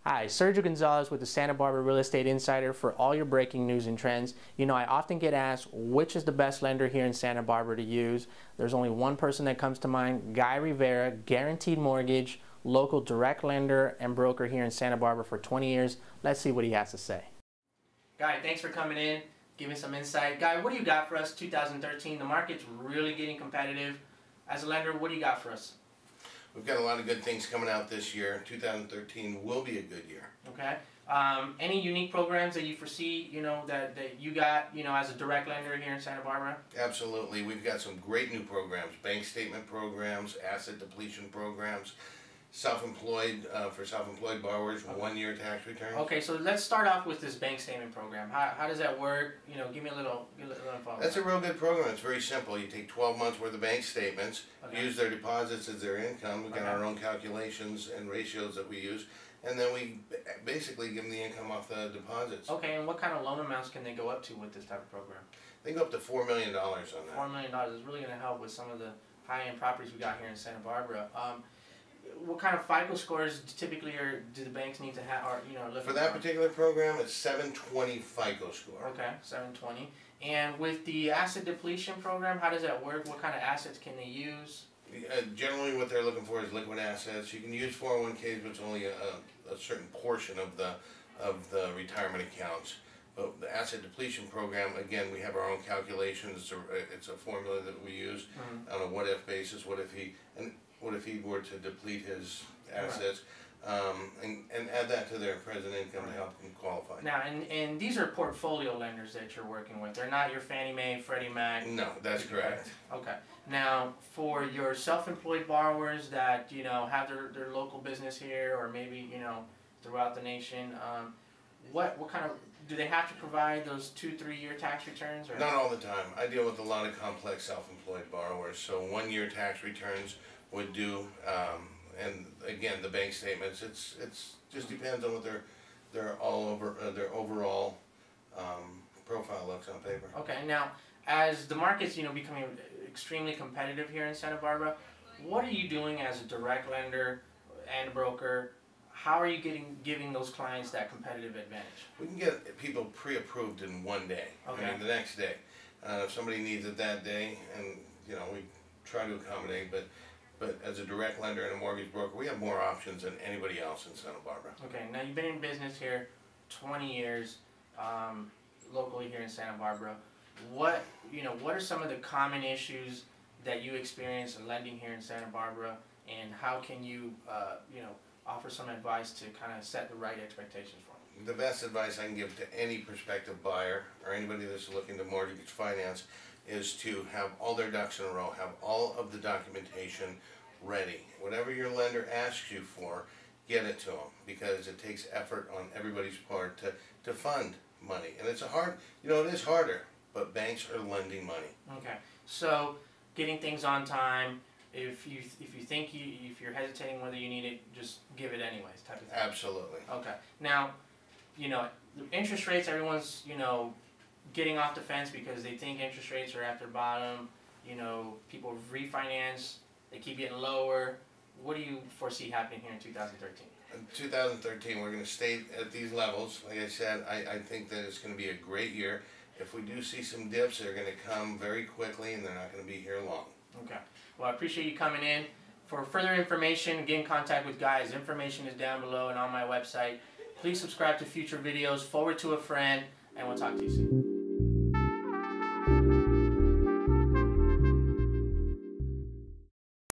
Hi, Sergio Gonzalez with the Santa Barbara Real Estate Insider for all your breaking news and trends. You know, I often get asked which is the best lender here in Santa Barbara to use. There's only one person that comes to mind, Guy Rivera, Guaranteed Mortgage, local direct lender and broker here in Santa Barbara for 20 years. Let's see what he has to say. Guy, thanks for coming in, giving some insight. Guy, what do you got for us 2013? The market's really getting competitive. As a lender, what do you got for us? We've got a lot of good things coming out this year. 2013 will be a good year. Okay. Any unique programs that you foresee, you know, that you got, you know, as a direct lender here in Santa Barbara? Absolutely. We've got some great new programs. Bank statement programs, asset depletion programs, self-employed, for self-employed borrowers, okay. 1-year tax returns. Okay, so let's start off with this bank statement program. How does that work? You know, give me a little info. That's a real good program. It's very simple. You take 12 months worth of bank statements, okay. use their deposits as their income. We've got okay. our own calculations and ratios that we use, and then we basically give them the income off the deposits. Okay, and what kind of loan amounts can they go up to with this type of program? They go up to $4 million on that. $4 million is really going to help with some of the high-end properties we got here in Santa Barbara. What kind of FICO scores typically do the banks need to have, or you know, for that particular program? It's 720 FICO score. Okay, 720. And with the asset depletion program, how does that work? What kind of assets can they use? Generally, what they're looking for is liquid assets. You can use 401ks, but it's only a certain portion of the retirement accounts. But the asset depletion program, again, we have our own calculations. It's a formula that we use on a what-if basis. What if he were to deplete his assets, and add that to their present income to help them qualify. Now, and these are portfolio lenders that you're working with. They're not your Fannie Mae, Freddie Mac. No, that's correct. Okay. Now, for your self-employed borrowers that, you know, have their local business here, or maybe, you know, throughout the nation, what kind of, do they have to provide those 2-3 year tax returns? Or? Not all the time. I deal with a lot of complex self-employed borrowers, so 1-year tax returns would do, and again, the bank statements. It's just depends on what their overall profile looks on paper. Okay. Now, as the market's, you know, becoming extremely competitive here in Santa Barbara, what are you doing as a direct lender and broker? How are you giving those clients that competitive advantage? We can get people pre-approved in 1 day. Okay. I mean, the next day. If somebody needs it that day, and you know, we try to accommodate, but as a direct lender and a mortgage broker, we have more options than anybody else in Santa Barbara. Okay. Now, you've been in business here 20 years, locally here in Santa Barbara. What are some of the common issues that you experience in lending here in Santa Barbara, and how can you, offer some advice to kind of set the right expectations for them? The best advice I can give to any prospective buyer or anybody that's looking to mortgage finance is to have all their ducks in a row, have all of the documentation ready. Whatever your lender asks you for, get it to them, because it takes effort on everybody's part to fund money. And it's it is harder, but banks are lending money. Okay, so getting things on time. If you're hesitating whether you need it, just give it anyways, type of thing. Absolutely. Okay. Now, you know, the interest rates, everyone's, you know, getting off the fence because they think interest rates are at their bottom. You know, people refinance, they keep getting lower. What do you foresee happening here in 2013? In 2013, we're going to stay at these levels. Like I said, I think that it's going to be a great year. If we do see some dips, they're going to come very quickly, and they're not going to be here long. Okay. Well, I appreciate you coming in. For further information, get in contact with Guy. His information is down below and on my website. Please subscribe to future videos, forward to a friend, and we'll talk to you soon.